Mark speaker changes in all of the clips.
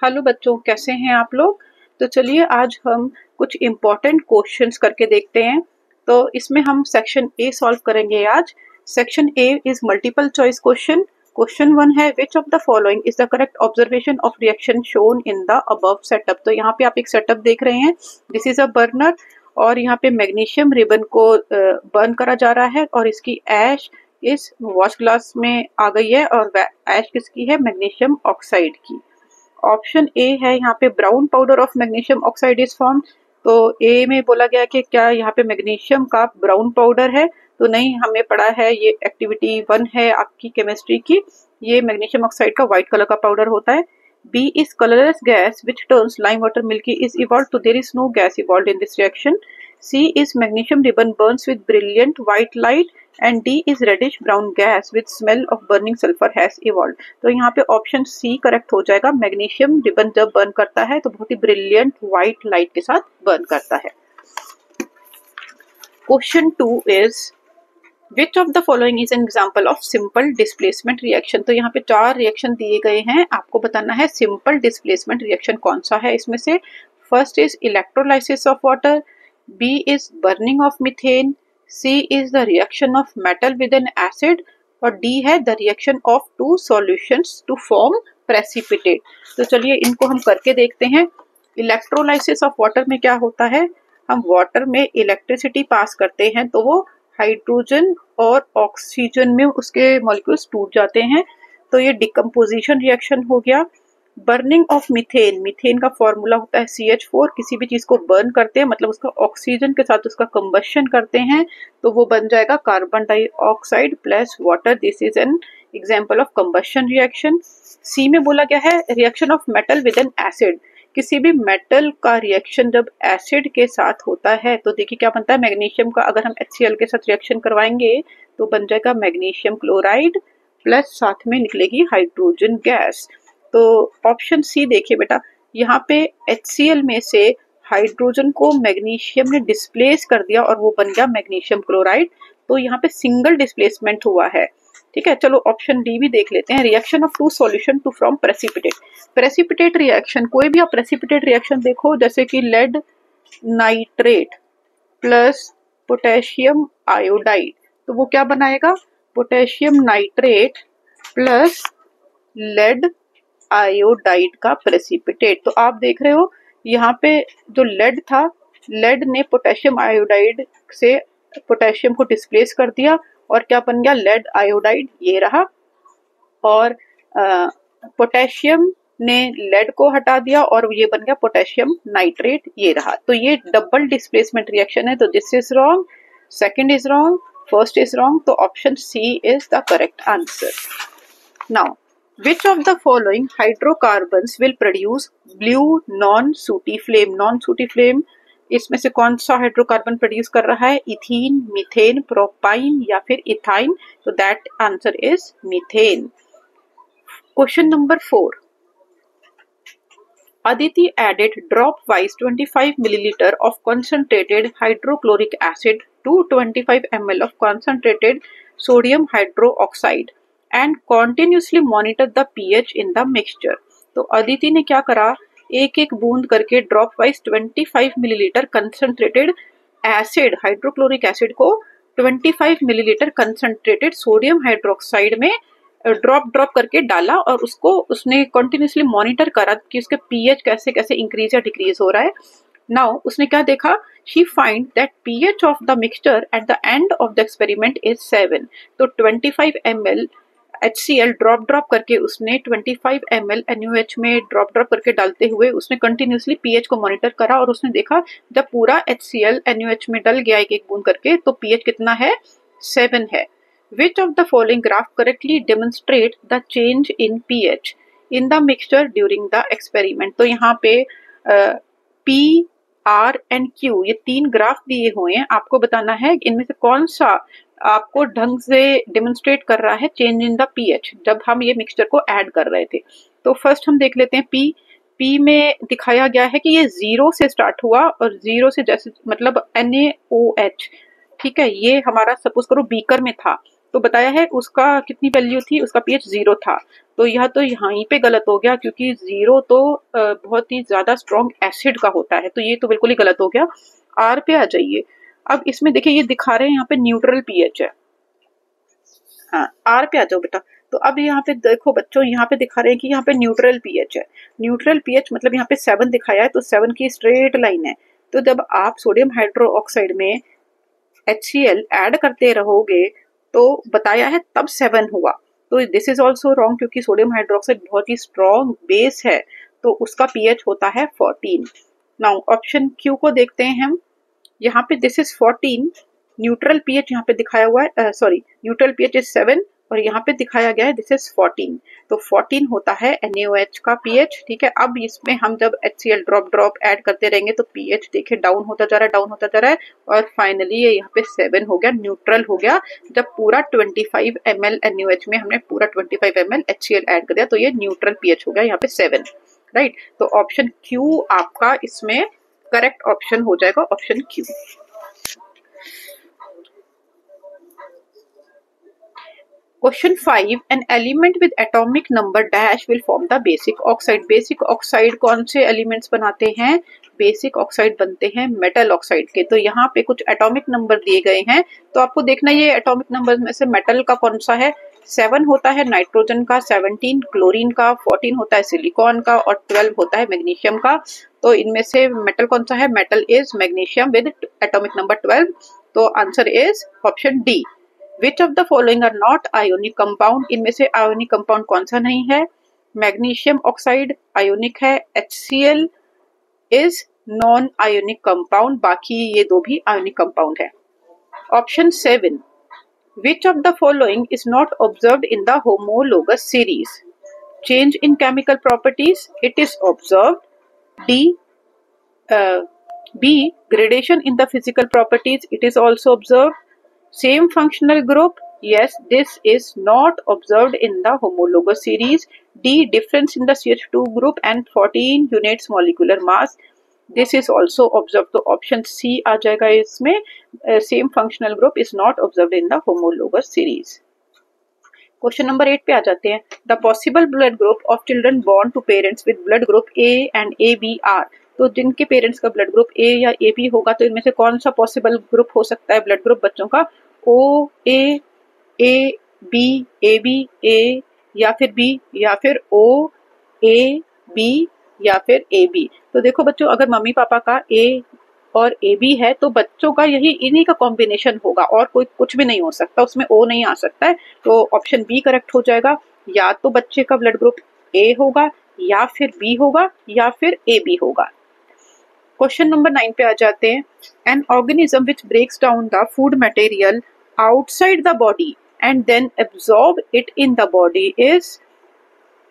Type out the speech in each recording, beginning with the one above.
Speaker 1: Hello बच्चों, कैसे हैं आप लोग। तो चलिए आज हम कुछ इम्पोर्टेंट क्वेश्चंस करके देखते हैं। तो इसमें हम सेक्शन ए सॉल्व करेंगे आज। Section A is multiple choice question. Question 1 है which of the following is the correct observation of reaction shown in the above setup. तो यहाँ पे आप एक सेटअप देख रहे हैं। दिस इज अ बर्नर और यहाँ पे मैग्नीशियम रिबन को बर्न करा जा रहा है और इसकी ऐश इस वॉश ग्लास में आ गई है और ऐश किसकी है, मैग्नीशियम ऑक्साइड की। ऑप्शन ए है यहाँ पे brown powder of magnesium oxide is form. तो ए में बोला गया कि क्या यहाँ पे मैग्नीशियम का ब्राउन पाउडर है, तो नहीं, हमें पड़ा है ये एक्टिविटी 1 है आपकी केमिस्ट्री की, ये मैग्नीशियम ऑक्साइड का व्हाइट कलर का पाउडर होता है। B is colourless gas which turns lime water milky is evolve, तो there is no gas evolve in this reaction. C is magnesium ribbon burns with brilliant white light and D is reddish brown gas with smell of burning sulphur has evolve. तो यहाँ पे option C correct हो जाएगा। Magnesium ribbon जब burn करता है तो बहुत ही ब्रिलियंट व्हाइट लाइट के साथ बर्न करता है। Question 2 is which of the following is an example of simple displacement reaction. तो यहाँ पे 4 रिएक्शन दिए गए हैं, आपको बताना है सिंपल डिस्प्लेसमेंट रिएक्शन कौन सा है इसमें से। First is electrolysis of water, B is burning of methane, C is the reaction of metal with an acid और डी है the reaction of 2 solutions to form precipitate. तो चलिए इनको हम करके देखते हैं। इलेक्ट्रोलाइसिस ऑफ वाटर में क्या होता है, हम वाटर में इलेक्ट्रिसिटी पास करते हैं तो वो हाइड्रोजन और ऑक्सीजन में उसके मॉलिक्यूल्स टूट जाते हैं, तो ये डिकम्पोजिशन रिएक्शन हो गया। बर्निंग ऑफ मीथेन, मीथेन का फॉर्मूला होता है CH4, किसी भी चीज को बर्न करते हैं मतलब उसका ऑक्सीजन के साथ उसका कंबशन करते हैं तो वो बन जाएगा carbon dioxide plus water. This is an example of combustion reaction. C में बोला गया है reaction of metal with an acid, किसी भी मेटल का रिएक्शन जब एसिड के साथ होता है तो देखिए क्या बनता है, मैग्नीशियम का अगर हम HCl के साथ रिएक्शन करवाएंगे तो बन जाएगा मैग्नीशियम क्लोराइड प्लस साथ में निकलेगी हाइड्रोजन गैस। तो ऑप्शन सी देखिए बेटा, यहाँ पे HCl में से हाइड्रोजन को मैग्नीशियम ने डिस्प्लेस कर दिया और वो बन गया मैग्नीशियम क्लोराइड, तो यहाँ पे सिंगल डिस्प्लेसमेंट हुआ है। ठीक है, चलो ऑप्शन डी भी देख लेते हैं। Reaction of 2 solution to form precipitate. Precipitate reaction, कोई भी आप प्रेसिपिटेट रिएक्शन देखो जैसे कि lead nitrate plus potassium iodide, तो वो क्या बनाएगा, potassium nitrate plus lead iodide का प्रेसिपिटेट। तो आप देख रहे हो यहाँ पे जो लेड था, लेड ने पोटेशियम आयोडाइड से पोटेशियम को डिस्प्लेस कर दिया और क्या बन गया, लेड आयोडाइड ये रहा, और पोटेशियम ने लेड को हटा दिया और ये बन गया पोटेशियम नाइट्रेट ये रहा। तो ये डबल डिस्प्लेसमेंट रिएक्शन है, तो this is wrong, second is wrong, first is wrong, तो option C is the correct answer. Now which of the following hydrocarbons will produce blue non-sooty flame? non-sooty flame इसमें से कौन सा hydrocarbon produce कर रहा है, इथीन, मीथेन, प्रोपाइन या फिर इथाइन, तो that answer is methane. Question number 4, Aditi added drop-wise 25 milliliter of concentrated hydrochloric acid to 25 ml of concentrated sodium hydroxide and continuously monitor the pH in the mixture। तो अदिति ने क्या करा, एक एक बूंद करके drop wise 25 millilitre concentrated acid, hydrochloric acid को 25 millilitre concentrated sodium hydroxide में ड्रॉप करके डाला और उसको उसने कंटिन्यूसली मॉनिटर करा कि उसके पीएच कैसे कैसे इंक्रीज या डिक्रीज हो रहा है। नाउ उसने क्या देखा, she find that pH of the mixture at the end of the experiment is 7। तो 25 ml HCl ड्रॉप करके उसने 25 ml NaOH में ड्रॉप करके डालते हुए उसने कंटिन्यूसली पीएच को मॉनिटर करा और उसने देखा जब पूरा HCl NaOH में डल गया एक एक बूंद करके तो पीएच कितना है, 7 है। Which of the following graph correctly demonstrate the change in pH in the mixture during the experiment? तो यहाँ पे P, R and Q ये 3 ग्राफ दिए हुए हैं, आपको बताना है इनमें से कौन सा आपको ढंग से डेमोन्स्ट्रेट कर रहा है चेंज इन द पीएच जब हम ये मिक्सचर को ऐड कर रहे थे। तो फर्स्ट हम देख लेते हैं P में दिखाया गया है कि ये 0 से स्टार्ट हुआ और 0 से जैसे मतलब NaOH, ठीक है, ये हमारा सपोज करो बीकर में था तो बताया है उसका कितनी वैल्यू थी, उसका pH 0 था। तो यह तो यहीं पे गलत हो गया, क्योंकि 0 तो बहुत ही ज्यादा स्ट्रॉन्ग एसिड का होता है, तो ये तो बिल्कुल ही गलत हो गया। R पे आ जाइए। अब इसमें देखिए ये दिखा रहे हैं यहाँ पे न्यूट्रल pH है। हाँ, R पे आ जाओ बेटा। तो अब यहाँ पे देखो बच्चों, यहाँ पे दिखा रहे हैं कि यहाँ पे न्यूट्रल pH है। न्यूट्रल pH मतलब यहाँ पे 7 दिखाया है, तो 7 की स्ट्रेट लाइन है। तो जब आप सोडियम हाइड्रोक्साइड में HCl ऐड करते रहोगे तो बताया है तब 7 हुआ। तो दिस इज ऑल्सो रॉन्ग, क्योंकि सोडियम हाइड्रोक्साइड बहुत ही स्ट्रॉन्ग बेस है, तो उसका pH होता है 14। नाउ ऑप्शन क्यू को देखते हैं हम। यहाँ पे दिस इज 14, न्यूट्रल pH यहाँ पे दिखाया हुआ है, सॉरी न्यूट्रल pH इज 7 और यहाँ पे दिखाया गया है दिस इज 14। तो 14 होता है NaOH का pH। ठीक है, अब इसमें हम जब HCl ड्रॉप ऐड करते रहेंगे तो pH देखिए डाउन होता जा रहा है और फाइनली ये यहाँ पे 7 हो गया, न्यूट्रल हो गया। जब पूरा 25 ml NaOH में हमने पूरा 25 ml HCl ऐड कर दिया तो ये न्यूट्रल pH हो गया यहाँ पे 7, राइट। तो ऑप्शन क्यू आपका इसमें करेक्ट ऑप्शन हो जाएगा, option Q. Question 5, an element with atomic number dash will form the basic oxide। basic oxide कौन से elements बनाते हैं? basic oxide बनते हैं metal oxide के। तो यहाँ पे कुछ atomic number दिए गए हैं, तो आपको देखना ये atomic numbers में से metal का कौन सा है। 7 होता है नाइट्रोजन का, 17 क्लोरीन का, 14 होता है सिलिकॉन का और 12 होता है मैग्नीशियम का। तो इनमें से मेटल कौन सा है? Metal is magnesium with atomic number 12। तो answer is option D. Which of the following are not ionic compound? इनमें से ionic compound कौन सा नहीं है? मैग्नीशियम ऑक्साइड ionic है, HCl is non ionic compound, बाकी ये दो भी ionic compound है। Option 7, which of the following is not observed in the homologous series? Change in chemical properties, it is observed. B, gradation in the physical properties, it is also observed. Same functional group, yes, this is not observed in the homologous series. D, difference in the CH2 group and 14 units molecular mass, this is also observed। तो option C आ जाएगा इसमें। same functional group is not observed in the homologous series। Question number 8 पे आ जाते हैं। The possible blood group of children born to parents with blood group A and AB are. तो जिनके parents का blood group A या AB होगा तो इनमें से कौन सा पॉसिबल ग्रुप हो सकता है ब्लड ग्रुप बच्चों का? O A, A B, AB A या फिर B या फिर O A B या फिर AB। तो देखो बच्चों, अगर मम्मी पापा का A और AB है तो बच्चों का यही इन्हीं का कॉम्बिनेशन होगा और कोई कुछ भी नहीं हो सकता, उसमें O नहीं आ सकता है। तो ऑप्शन बी करेक्ट हो जाएगा। या तो बच्चे का ब्लड ग्रुप A होगा या फिर B होगा या फिर AB होगा। क्वेश्चन नंबर 9 पे आ जाते हैं। An organism which breaks down the food material outside the body and then absorb it in the body is.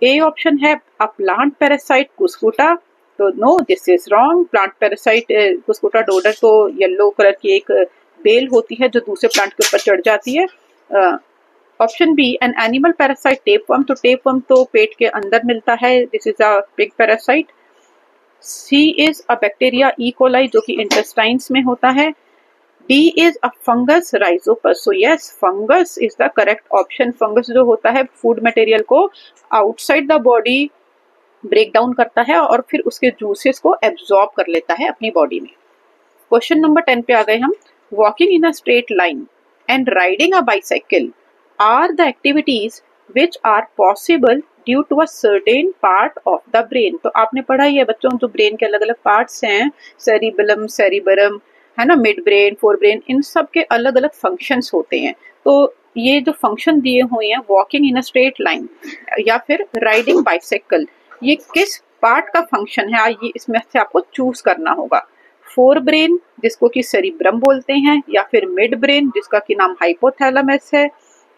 Speaker 1: A option है अ प्लांट पैरासाइट कुस्कुटा। तो no, this is wrong. Plant parasite cuscuta dodder तो yellow colour की एक bell होती है जो दूसरे plant के ऊपर चढ़ जाती है। Option B an animal parasite tapeworm. तो टेपवर्म तो पेट के अंदर मिलता है, this is a pig parasite. C is a bacteria E coli जो कि इंटेस्टाइन्स में होता है। D is a fungus rhizopus. So yes, fungus is the correct option. Fungus जो होता है फूड मटेरियल को outside the body break down करता है और फिर उसके जूसेस को एब्जॉर्ब कर लेता है अपनी बॉडी में। क्वेश्चन नंबर 10 पे आ गए हम। Walking in a straight line and riding a bicycle are the activities which are possible due to a certain part of the brain. तो आपने पढ़ा ही है बच्चों, जो ब्रेन के अलग अलग पार्ट्स हैं, सेरिबेलम, सेरिबरम, है ना, मिड ब्रेन, फोर ब्रेन, इन सब के अलग अलग फंक्शंस होते हैं। तो ये जो फंक्शन दिए हुए हैं, walking in a straight line या फिर राइडिंग बाइसाइकिल, ये किस पार्ट का फंक्शन है, ये इसमें से आपको चूज करना होगा। फोर ब्रेन जिसको कि सेरिब्रम बोलते हैं, या फिर मिड ब्रेन जिसका कि नाम हाइपोथैलेमस है,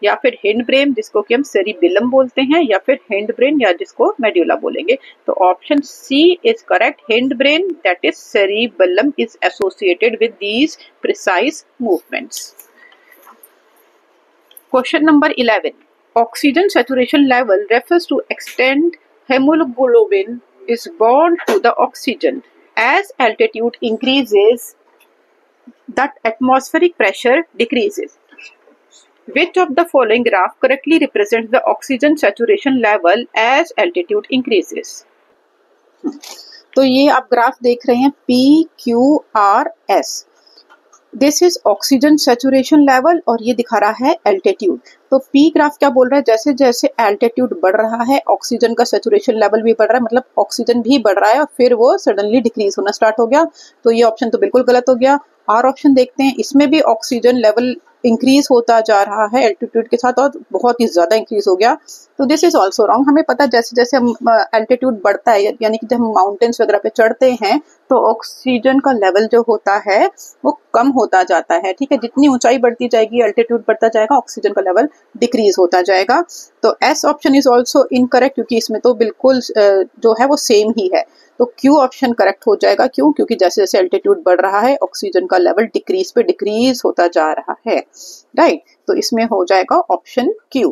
Speaker 1: या फिर हिंड ब्रेन जिसको कि हम सेरिबेलम बोलते हैं, या फिर हिंड ब्रेन या जिसको मेड्यूला बोलेंगे। तो option C is correct. Hind brain that is cerebellum is associated with these precise movements. Question number 11। ऑक्सीजन saturation level refers to extent hemoglobin is bound to the oxygen. As altitude increases, that atmospheric pressure decreases. Which of the following graph correctly represents the oxygen saturation level as altitude increases? तो ये आप graph देख रहे हैं PQRS, this is oxygen saturation level और ये दिखा रहा है एल्टीट्यूड। तो पी ग्राफ क्या बोल रहा है, जैसे जैसे एल्टीट्यूड बढ़ रहा है ऑक्सीजन का सैचुरेशन लेवल भी बढ़ रहा है, मतलब ऑक्सीजन भी बढ़ रहा है और फिर वो सडनली डिक्रीज होना स्टार्ट हो गया। तो ये ऑप्शन तो बिल्कुल गलत हो गया। आर ऑप्शन देखते हैं, इसमें भी ऑक्सीजन लेवल इंक्रीज होता जा रहा है एल्टीट्यूड के साथ और बहुत ही ज्यादा इंक्रीज हो गया। तो दिस इज ऑल्सो रॉन्ग। हमें पता है जैसे जैसे हम एल्टीट्यूड बढ़ता है, यानी कि जब हम माउंटेन्स वगैरह पे चढ़ते हैं तो ऑक्सीजन का लेवल जो होता है वो कम होता जाता है। ठीक है, जितनी ऊंचाई बढ़ती जाएगी, एल्टीट्यूड बढ़ता जाएगा, ऑक्सीजन का लेवल डिक्रीज होता जाएगा। तो S option is also incorrect, क्योंकि इसमें तो बिल्कुल जो है वो सेम ही है। तो क्यू ऑप्शन करेक्ट हो जाएगा। क्यों? क्योंकि जैसे जैसे एल्टीट्यूड बढ़ रहा है ऑक्सीजन का लेवल डिक्रीज पे डिक्रीज होता जा रहा है। राइट, तो इसमें हो जाएगा option Q.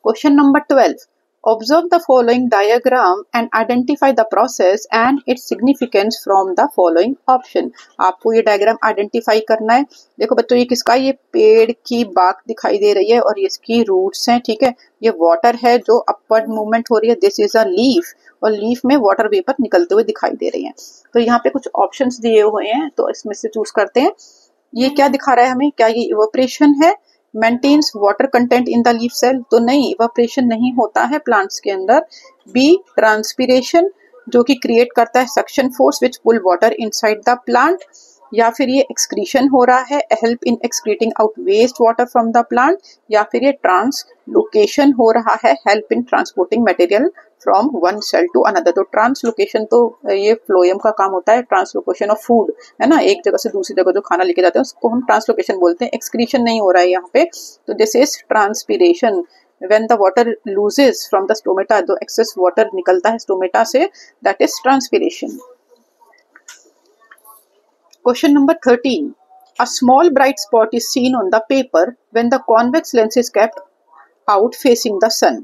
Speaker 1: Question number 12, observe the following diagram and identify the process and its significance from the following option. आपको ये डायग्राम आइडेंटिफाई करना है। देखो बच्चों, ये किसका, ये पेड़ की बाक दिखाई दे रही है और इसकी रूट्स हैं। ठीक है, ये वाटर है जो अपवर्ड मूवमेंट हो रही है, दिस इज अ लीफ और लीफ में वाटर वेपर निकलते हुए दिखाई दे रही हैं। तो यहाँ पे कुछ ऑप्शंस दिए हुए हैं, तो इसमें से चूज करते हैं। ये क्या दिखा रहा है हमें, क्या ये इवेपोरेशन है, maintains water content in the leaf cell? तो नहीं, इवेपोरेशन नहीं होता है प्लांट्स के अंदर। बी, ट्रांसपीरेशन, जो कि क्रिएट करता है suction force which pull water inside the plant. या फिर ये एक्सक्रीशन हो रहा है, help in excreting out waste water from the plant. या फिर ये ट्रांसलोकेशन हो रहा है, help in transporting material from one cell to another. तो ट्रांसलोकेशन तो ये फ्लोएम का काम होता है, ट्रांसलोकेशन ऑफ फूड, है ना, एक जगह से दूसरी जगह जो खाना लेके जाते हैं उसको हम ट्रांसलोकेशन बोलते हैं। एक्सक्रीशन नहीं हो रहा है यहाँ पे, तो this is transpiration. when the water loses from the stomata, जो excess water निकलता है स्टोमेटा से, that is transpiration. Question number 13. A small bright spot is seen on the paper when the convex lens is kept out facing the sun.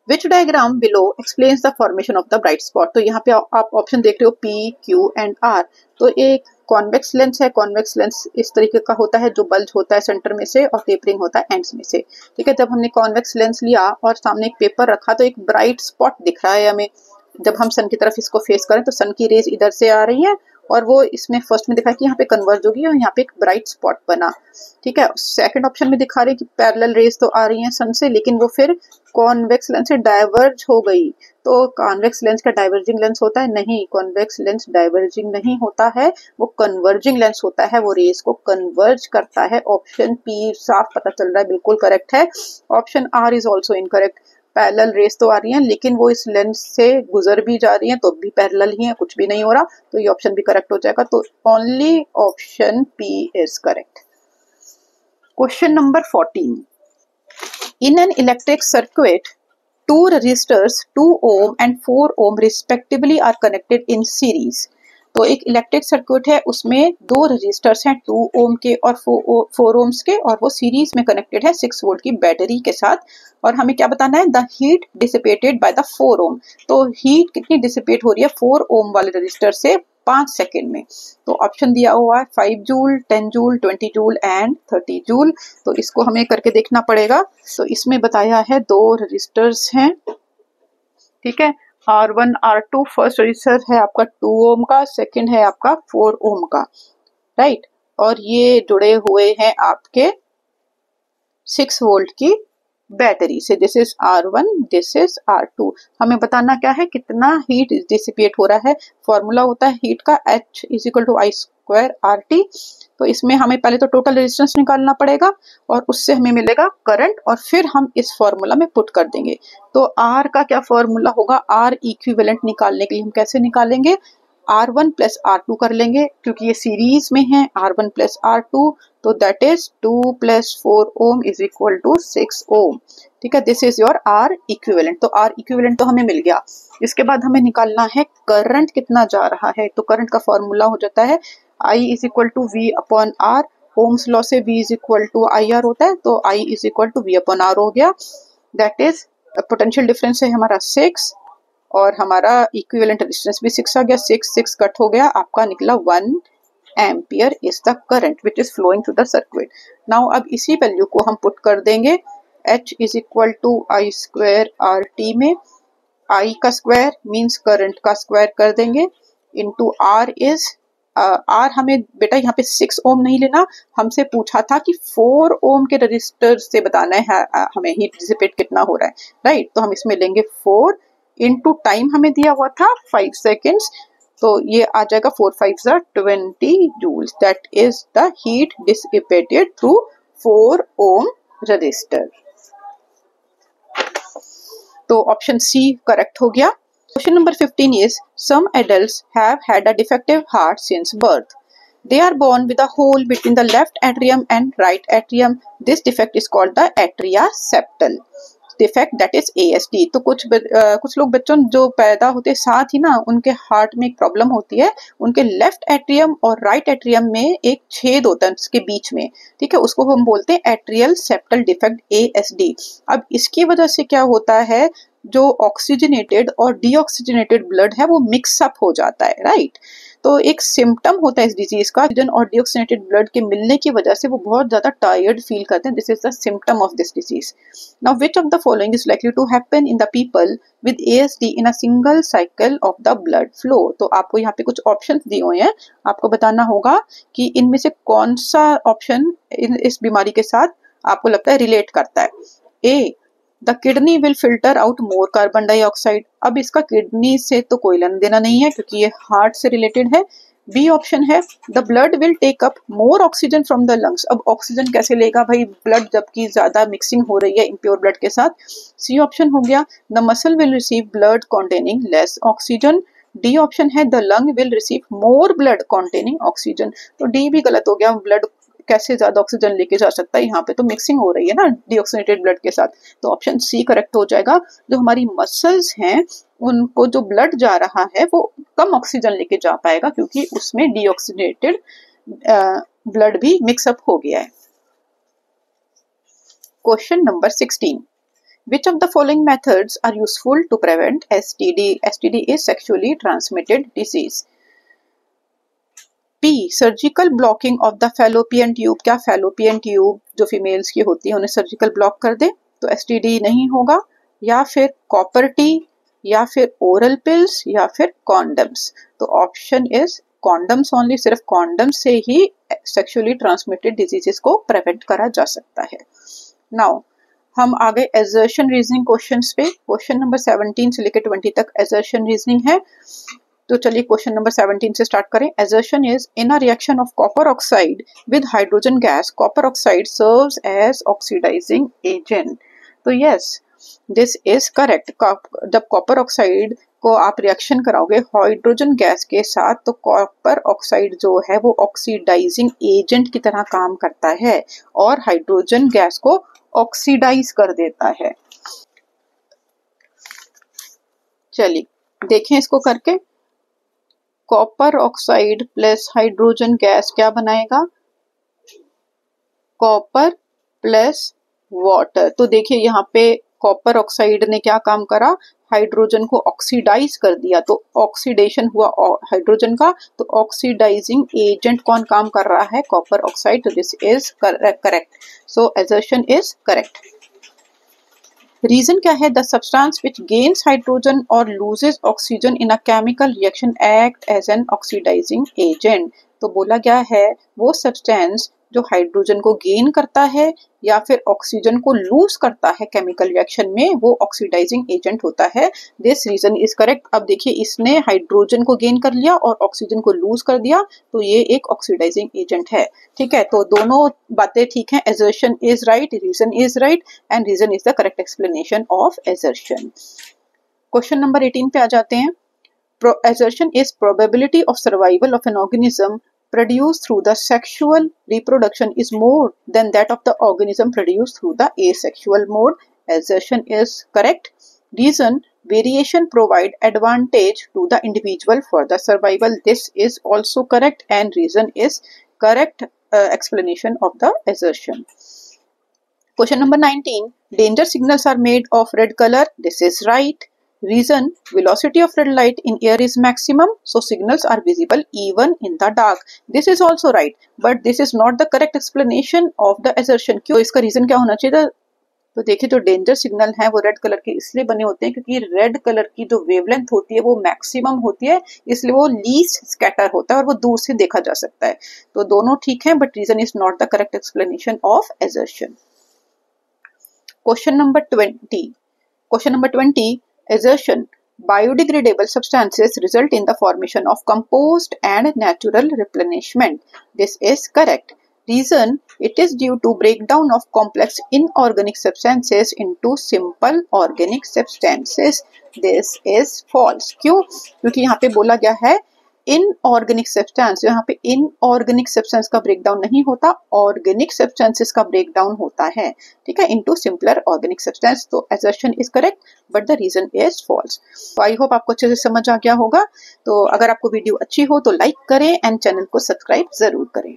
Speaker 1: Which diagram below explains the formation of the bright spot? तो यहाँ पे आप option देख रहे हो P, Q and R। तो एक convex lens है, कॉन्वेक्स लेंस इस तरीके का होता है जो बल्ज होता है सेंटर में से और टेपरिंग होता है एंड्स में से। ठीक है, जब हमने कॉन्वेक्स लेंस लिया और सामने एक पेपर रखा तो एक ब्राइट स्पॉट दिख रहा है हमें। जब हम सन की तरफ इसको फेस करें तो सन की रेज इधर से आ रही है और वो इसमें फर्स्ट में दिखा है कि यहाँ पे कन्वर्ज होगी और यहाँ पे एक ब्राइट स्पॉट बना। ठीक है, सेकंड ऑप्शन में दिखा रही है कि पैरेलल रेज तो आ रही हैं सन से, लेकिन वो फिर कॉन्वेक्स लेंस से डाइवर्ज हो गई। तो कॉन्वेक्स लेंस का डाइवर्जिंग लेंस होता है? नहीं, कॉन्वेक्स लेंस डाइवर्जिंग नहीं होता है, वो कन्वर्जिंग लेंस होता है, वो रेज को कन्वर्ज करता है। ऑप्शन पी साफ पता चल रहा है, बिल्कुल करेक्ट है। Option R is also incorrect. Parallel रेस तो आ रही हैं लेकिन वो इस लेंस से गुजर भी जा रही हैं तो भी पैरेलल ही है, कुछ भी नहीं हो रहा, तो ये ऑप्शन भी करेक्ट हो जाएगा। तो only option P is correct. Question number 14. In an electric circuit, two resistors 2 ohm and 4 ohm respectively are connected in series. तो एक इलेक्ट्रिक सर्किट है, उसमें दो रजिस्टर्स हैं 2 ओम के और 4 ओम्स के, और वो सीरीज में कनेक्टेड है 6 वोल्ट की बैटरी के साथ। और हमें क्या बताना है, the heat dissipated by the 4 ओम। तो हीट कितनी डिसिपेट हो रही है 4 ओम वाले रजिस्टर से 5 सेकेंड में। तो ऑप्शन दिया हुआ है 5 joule, 10 joule, 20 joule and 30 joule. तो इसको हमें करके देखना पड़ेगा। तो इसमें बताया है दो रजिस्टर्स हैं, ठीक है, R1 R2। फर्स्ट रजिस्टर है आपका 2 ओम का, सेकंड है आपका 4 ओम का, राइट। और ये जुड़े हुए हैं आपके 6 वोल्ट की बैटरी से। This is R1, this is R2। हमें बताना क्या है, कितना हीट डिसिपेट हो रहा है। फॉर्मूला होता है हीट का, H is equal to I²RT। तो इसमें हमें पहले तो टोटल रेजिस्टेंस निकालना पड़ेगा और उससे हमें मिलेगा करंट, और फिर हम इस फॉर्मूला में पुट कर देंगे। तो R का क्या फॉर्मूला होगा, R इक्विवेलेंट निकालने के लिए हम कैसे निकालेंगे, R1 प्लस R2 कर लेंगे, क्योंकि ये सीरीज में है, R1 प्लस R2, तो that is 2 plus 4 ohm is equal to 6 ohm. ठीक है, this is your R equivalent. तो R इक्विवेलेंट तो हमें मिल गया। इसके बाद हमें निकालना है करंट कितना जा रहा है। तो करंट का फॉर्मूला हो जाता है I is equal to V upon R। Ohm's law से V is equal to IR होता है, तो I is equal to V upon R हो गया। दैट इज पोटेंशियल डिफरेंस है हमारा 6 और हमारा इक्विवेलेंट रेजिस्टेंस भी 6 आ गया। 6 कट हो गया, आपका निकला 1 ampere is the current which is flowing through the circuit. Now अब इसी वैल्यू को हम पुट कर देंगे H is equal to I square R T में। I का स्क्वायर मीन्स करंट का स्क्वायर कर देंगे इंटू R इज R हमें बेटा यहाँ पे 6 ओम नहीं लेना, हमसे पूछा था कि 4 ओम के रजिस्टर से बताना है हमें हीट डिसिपेट कितना हो रहा है, राइट। तो हम इसमें लेंगे 4 इंटू टाइम हमें दिया हुआ था 5 सेकेंड्स, तो ये आ जाएगा 4 5 20 joules, that is the heat dissipated through 4 ohm resistor. तो ऑप्शन सी करेक्ट हो गया। Question number 15 is, some adults have had a defective heart since birth. They are born with a hole between the left atrium and right atrium. This defect is called the atria septal defect, that is ASD. तो कुछ लोग बच्चों जो पैदा होते साथ ही ना उनके हार्ट में एक प्रॉब्लम होती है, उनके लेफ्ट एट्रियम और राइट एट्रियम में एक छेद होता है उसके बीच में, ठीक है, उसको हम बोलते हैं एट्रियल सेप्टल डिफेक्ट ASD। अब इसकी वजह से क्या होता है, जो ऑक्सीजनेटेड और डीऑक्सीजनेटेड ब्लड है वो मिक्सअप हो जाता है, राइट। तो एक सिम्टम होता है इस डिजीज का, ऑक्सीजन और डीऑक्सीजनेटेड ब्लड के मिलने की वजह से वो बहुत ज्यादा टायर्ड फील करते हैं। This is the symptom of this disease. Now which of the following is likely to happen in the people with ASD in a single cycle of the blood flow. तो आपको यहाँ पे कुछ option दिए हुए हैं, आपको बताना होगा कि इनमें से कौन सा ऑप्शन इस बीमारी के साथ आपको लगता है रिलेट करता है। A, the kidney will filter out more carbon dioxide. अब इसका किडनी से तो कोई लेना देना नहीं है क्योंकि ये हार्ट से रिलेटेड है। बी ऑप्शन है, the blood will take up more oxygen from the lungs. अब ऑक्सीजन कैसे लेगा भाई ब्लड जबकि ज्यादा मिक्सिंग हो रही है इम्प्योर ब्लड के साथ। सी ऑप्शन हो गया, the muscle will receive blood containing less oxygen. D option है, the lung will receive more blood containing oxygen. तो डी भी गलत हो गया, ब्लड कैसे ज्यादा ऑक्सीजन लेके जा सकता है, यहाँ पे तो मिक्सिंग हो रही है ना डीऑक्सीनेटेड ब्लड के साथ। तो ऑप्शन सी करेक्ट हो जाएगा। जो हमारी मसल्स हैं उनको जो ब्लड जा रहा है वो कम ऑक्सीजन लेके जा पाएगा क्योंकि उसमें डीऑक्सीनेटेड ब्लड भी मिक्सअप हो गया है। Question number 16, which of the following methods are useful to prevent STD? STD is sexually transmitted disease. P, surgical blocking of the fallopian tube. क्या फैलोपियन ट्यूब जो फीमेल्स की होती है उन्हें सर्जिकल ब्लॉक कर दे तो STD नहीं होगा। या फिर कॉपर टी, या फिर ओरल पिल्स, या फिर कॉन्डम्स। तो ऑप्शन इज कॉन्डम्स ओनली, सिर्फ कॉन्डम से ही सेक्सुअली ट्रांसमिटेड डिजीजेस को प्रिवेंट करा जा सकता है। नाउ हम आगे एजर्शन रीजनिंग क्वेश्चंस पे, क्वेश्चन नंबर 17 से लेकर 20 तक एजर्शन रीजनिंग है। तो चलिए क्वेश्चन नंबर 17 से स्टार्ट करें। Assertion is, in a reaction of copper oxide with hydrogen gas, copper oxide serves as oxidising agent. तो यस, दिस इज करेक्ट। जब कॉपर ऑक्साइड को आप रिएक्शन कराओगे हाइड्रोजन गैस के साथ तो कॉपर ऑक्साइड जो है वो ऑक्सीडाइजिंग एजेंट की तरह काम करता है और हाइड्रोजन गैस को ऑक्सीडाइज कर देता है। चलिए देखें इसको करके। Copper oxide plus hydrogen gas क्या बनाएगा, कॉपर प्लस वाटर। तो देखिए यहाँ पे कॉपर ऑक्साइड ने क्या काम करा, हाइड्रोजन को ऑक्सीडाइज कर दिया, तो ऑक्सीडेशन हुआ हाइड्रोजन का, तो ऑक्सीडाइजिंग एजेंट कौन काम कर रहा है, कॉपर ऑक्साइड। तो this is correct, so assertion is correct. Reason क्या है, the substance which gains hydrogen or loses oxygen in a chemical reaction act as an oxidising agent. तो बोला गया है वो सब्सटेंस जो हाइड्रोजन को गेन करता है या फिर ऑक्सीजन को लूज करता है केमिकल रिएक्शन में, वो ऑक्सीडाइजिंग एजेंट होता है। This reason is correct. अब देखिए इसने हाइड्रोजन को गेन कर लिया और ऑक्सीजन को लूज कर दिया, तो ये एक ऑक्सीडाइजिंग एजेंट है। ठीक है, तो दोनों बातें ठीक है। Assertion is right, reason is right, and reason is the correct explanation of assertion. Question number 18 पे आ जाते हैं। Assertion is probability of survival of an organism produced through the sexual reproduction is more than that of the organism produced through the asexual mode. Assertion is correct. Reason, variation provide advantage to the individual for the survival. This is also correct, and reason is correct explanation of the assertion. Question number 19. Danger signals are made of red color. This is right. Reason, velocity of red light in air is maximum, so signals are visible even in the dark. This is also right, but this is not the correct explanation of the assertion. क्यों? इसका reason क्या होना चाहिए था? तो देखिए जो danger signal है वो रेड कलर के इसलिए बने होते हैं क्योंकि रेड कलर की जो वेवलेंथ होती है वो मैक्सिमम होती है, इसलिए वो लीस्ट स्कैटर होता है और वो दूर से देखा जा सकता है। तो दोनों ठीक है, but reason is not the correct explanation of assertion. Question number 20. Question number 20. Assertion. Biodegradable substances result in the formation of compost and natural replenishment. This is correct. Reason, it is due to breakdown of complex inorganic substances into simple organic substances. This is false. क्यों? क्योंकि यहाँ पे बोला गया है inorganic substance, यहाँ पे inorganic substance का ब्रेकडाउन नहीं होता, ऑर्गेनिक सब्सटेंसेस का ब्रेकडाउन होता है, ठीक है, इनटू सिंपलर ऑर्गेनिक सब्सटेंस। तो assertion is correct but the reason is false. तो आई होप आपको अच्छे से समझ आ गया होगा। तो अगर आपको वीडियो अच्छी हो तो लाइक करें एंड चैनल को सब्सक्राइब जरूर करें।